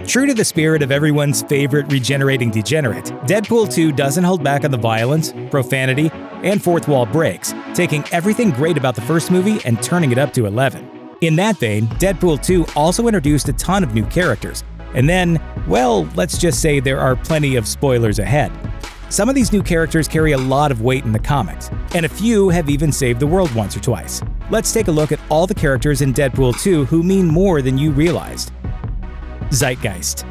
True to the spirit of everyone's favorite regenerating degenerate, Deadpool 2 doesn't hold back on the violence, profanity, and fourth wall breaks, taking everything great about the first movie and turning it up to 11. In that vein, Deadpool 2 also introduced a ton of new characters, and then, well, let's just say there are plenty of spoilers ahead. Some of these new characters carry a lot of weight in the comics, and a few have even saved the world once or twice. Let's take a look at all the characters in Deadpool 2 who mean more than you realized. Zeitgeist.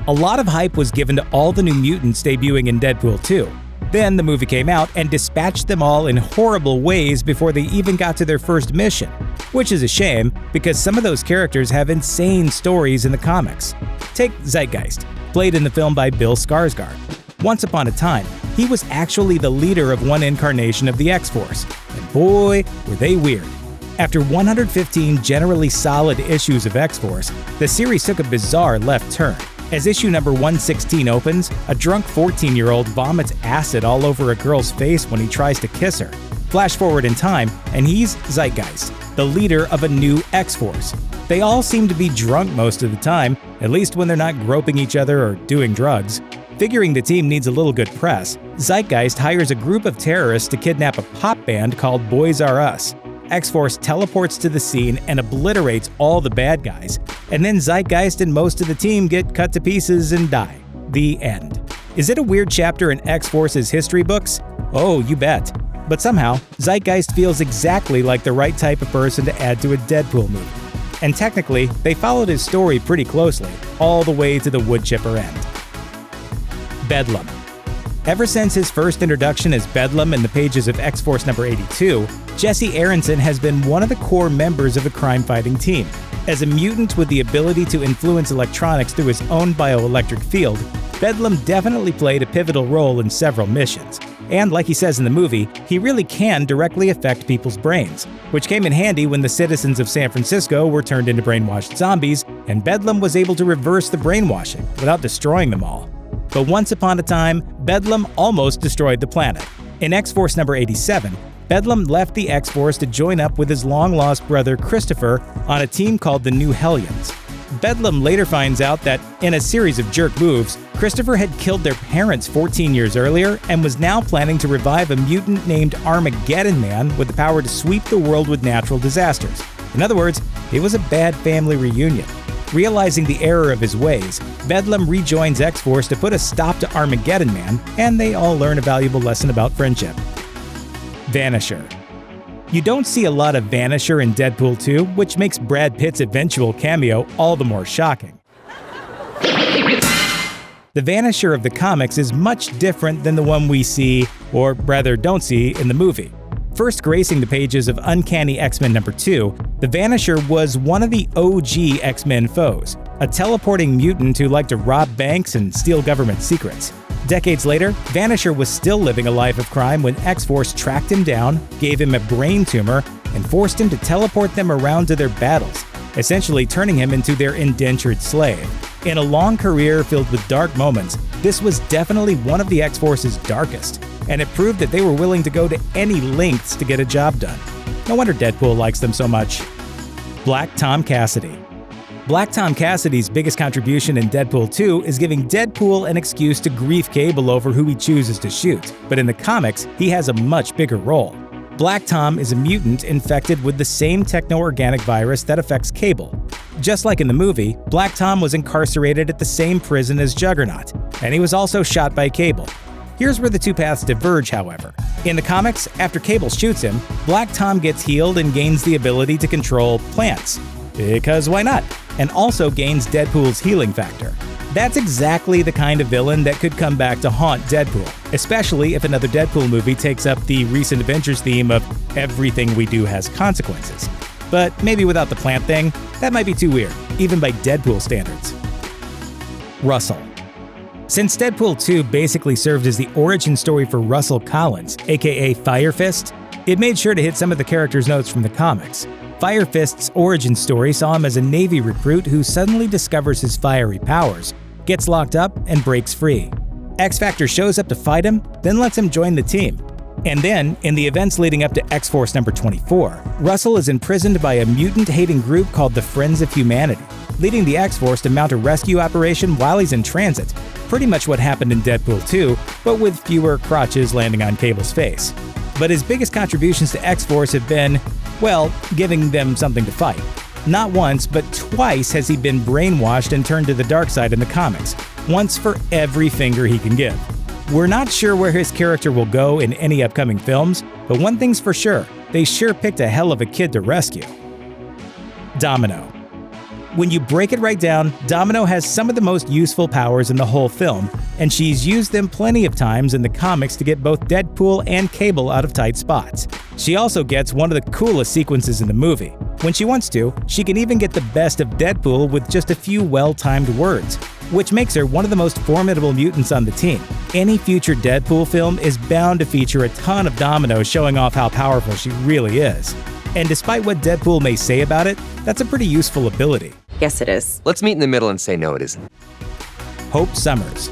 A lot of hype was given to all the new mutants debuting in Deadpool 2. Then the movie came out and dispatched them all in horrible ways before they even got to their first mission, which is a shame because some of those characters have insane stories in the comics. Take Zeitgeist, played in the film by Bill Skarsgård. Once upon a time, he was actually the leader of one incarnation of the X-Force, and boy, were they weird. After 115 generally solid issues of X-Force, the series took a bizarre left turn. As issue number 116 opens, a drunk 14-year-old vomits acid all over a girl's face when he tries to kiss her. Flash forward in time, and he's Zeitgeist, the leader of a new X-Force. They all seem to be drunk most of the time, at least when they're not groping each other or doing drugs. Figuring the team needs a little good press, Zeitgeist hires a group of terrorists to kidnap a pop band called Boys R Us. X-Force teleports to the scene and obliterates all the bad guys, and then Zeitgeist and most of the team get cut to pieces and die. The end. Is it a weird chapter in X-Force's history books? Oh, you bet. But somehow, Zeitgeist feels exactly like the right type of person to add to a Deadpool movie. And technically, they followed his story pretty closely, all the way to the wood chipper end. Bedlam. Ever since his first introduction as Bedlam in the pages of X-Force number 82, Jesse Aronson has been one of the core members of a crime-fighting team. As a mutant with the ability to influence electronics through his own bioelectric field, Bedlam definitely played a pivotal role in several missions. And like he says in the movie, he really can directly affect people's brains, which came in handy when the citizens of San Francisco were turned into brainwashed zombies, and Bedlam was able to reverse the brainwashing without destroying them all. But once upon a time, Bedlam almost destroyed the planet. In X-Force number 87, Bedlam left the X-Force to join up with his long-lost brother Christopher on a team called the New Hellions. Bedlam later finds out that, in a series of jerk moves, Christopher had killed their parents 14 years earlier and was now planning to revive a mutant named Armageddon Man with the power to sweep the world with natural disasters. In other words, it was a bad family reunion. Realizing the error of his ways, Bedlam rejoins X-Force to put a stop to Armageddon Man, and they all learn a valuable lesson about friendship. Vanisher. You don't see a lot of Vanisher in Deadpool 2, which makes Brad Pitt's eventual cameo all the more shocking. The Vanisher of the comics is much different than the one we see, or rather don't see, in the movie. First gracing the pages of Uncanny X-Men number 2, the Vanisher was one of the OG X-Men foes, a teleporting mutant who liked to rob banks and steal government secrets. Decades later, Vanisher was still living a life of crime when X-Force tracked him down, gave him a brain tumor, and forced him to teleport them around to their battles, essentially turning him into their indentured slave. In a long career filled with dark moments, this was definitely one of the X-Force's darkest, and it proved that they were willing to go to any lengths to get a job done. No wonder Deadpool likes them so much. Black Tom Cassidy. Black Tom Cassidy's biggest contribution in Deadpool 2 is giving Deadpool an excuse to grief Cable over who he chooses to shoot, but in the comics, he has a much bigger role. Black Tom is a mutant infected with the same techno-organic virus that affects Cable. Just like in the movie, Black Tom was incarcerated at the same prison as Juggernaut, and he was also shot by Cable. Here's where the two paths diverge, however. In the comics, after Cable shoots him, Black Tom gets healed and gains the ability to control plants. Because why not? And also gains Deadpool's healing factor. That's exactly the kind of villain that could come back to haunt Deadpool, especially if another Deadpool movie takes up the recent Avengers theme of everything we do has consequences. But maybe without the plant thing, that might be too weird, even by Deadpool standards. Russell. Since Deadpool 2 basically served as the origin story for Russell Collins, aka Fire Fist, it made sure to hit some of the character's notes from the comics. Fire Fist's origin story saw him as a Navy recruit who suddenly discovers his fiery powers, gets locked up, and breaks free. X-Factor shows up to fight him, then lets him join the team. And then, in the events leading up to X-Force number 24, Russell is imprisoned by a mutant-hating group called the Friends of Humanity. leading the X-Force to mount a rescue operation while he's in transit. Pretty much what happened in Deadpool 2, but with fewer crotches landing on Cable's face. But his biggest contributions to X-Force have been, well, giving them something to fight. Not once, but twice has he been brainwashed and turned to the dark side in the comics, once for every finger he can give. We're not sure where his character will go in any upcoming films, but one thing's for sure, they sure picked a hell of a kid to rescue. Domino. When you break it right down, Domino has some of the most useful powers in the whole film, and she's used them plenty of times in the comics to get both Deadpool and Cable out of tight spots. She also gets one of the coolest sequences in the movie. When she wants to, she can even get the best of Deadpool with just a few well-timed words, which makes her one of the most formidable mutants on the team. Any future Deadpool film is bound to feature a ton of Domino showing off how powerful she really is. And despite what Deadpool may say about it, that's a pretty useful ability. Yes, it is. Let's meet in the middle and say no, it isn't. Hope Summers.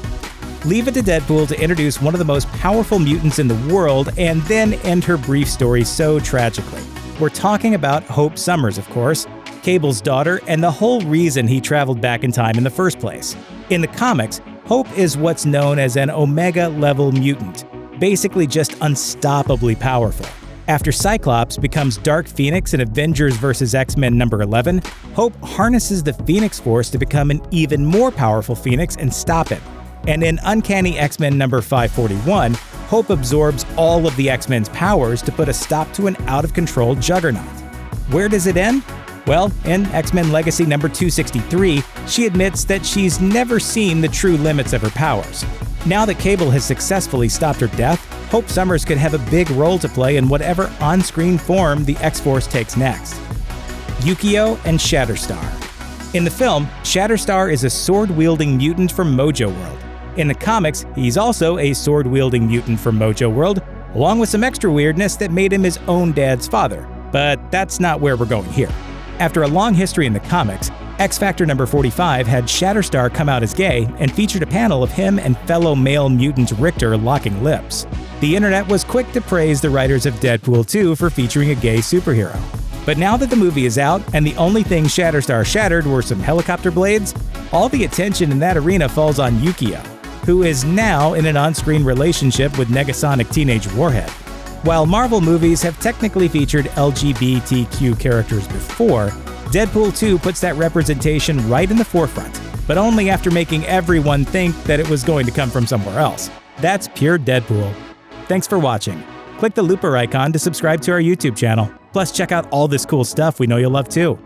Leave it to Deadpool to introduce one of the most powerful mutants in the world and then end her brief story so tragically. We're talking about Hope Summers, of course, Cable's daughter, and the whole reason he traveled back in time in the first place. In the comics, Hope is what's known as an Omega-level mutant, basically just unstoppably powerful. After Cyclops becomes Dark Phoenix in Avengers vs. X-Men number 11, Hope harnesses the Phoenix Force to become an even more powerful Phoenix and stop him. And in Uncanny X-Men number 541, Hope absorbs all of the X-Men's powers to put a stop to an out-of-control Juggernaut. Where does it end? Well, in X-Men Legacy number 263, she admits that she's never seen the true limits of her powers. Now that Cable has successfully stopped her death, Hope Summers could have a big role to play in whatever on-screen form the X-Force takes next. Yukio and Shatterstar. In the film, Shatterstar is a sword-wielding mutant from Mojo World. In the comics, he's also a sword-wielding mutant from Mojo World, along with some extra weirdness that made him his own dad's father. But that's not where we're going here. After a long history in the comics, X-Factor number 45 had Shatterstar come out as gay and featured a panel of him and fellow male mutant Richter locking lips. The internet was quick to praise the writers of Deadpool 2 for featuring a gay superhero. But now that the movie is out and the only thing Shatterstar shattered were some helicopter blades, all the attention in that arena falls on Yukio, who is now in an on-screen relationship with Negasonic Teenage Warhead. While Marvel movies have technically featured LGBTQ characters before, Deadpool 2 puts that representation right in the forefront, but only after making everyone think that it was going to come from somewhere else. That's pure Deadpool. Thanks for watching. Click the looper icon to subscribe to our YouTube channel. Plus, check out all this cool stuff we know you'll love too.